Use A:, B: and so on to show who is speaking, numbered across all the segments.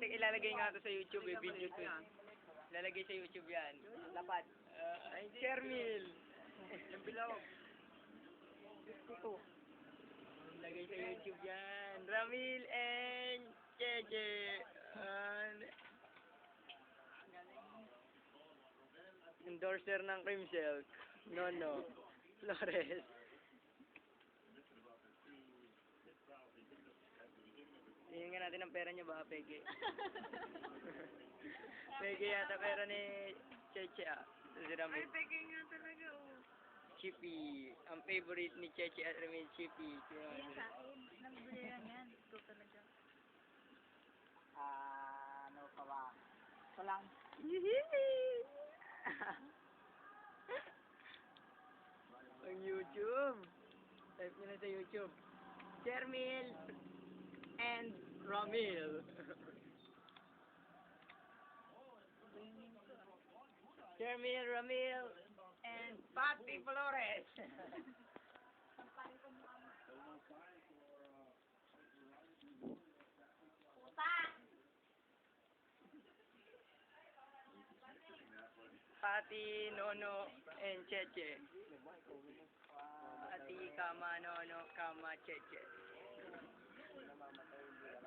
A: ilalagay nga to sa YouTube, video to. Ilalagay sa YouTube yan.
B: Dapat.
A: Ay, Chermil.
B: Yung bilog. 52.
A: Ilalagay sa YouTube yan. Ramil and Cheche. Endorser ng Cream Silk. Nono. Flores. Tingnan nga natin ang pera niya, baka peke. Peke yata pera ni Cheche ah. Ito si Ramil.
C: Ay, peke nga talaga, oh.
A: Chippy. Ang favorite ni Cheche at Ramil, Chippy.
C: Yan sa akin. Nabibili lang yan. Ito talaga.
B: Ano pa ba? Ito lang.
A: Ang YouTube. Type nyo na sa YouTube. Chermil and Ramil. Chermil, Ramil, and Patty Flores. Patty, Nono, and Cheche. Patty, Kama, Nono, Kama, Cheche.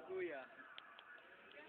A: Kuya.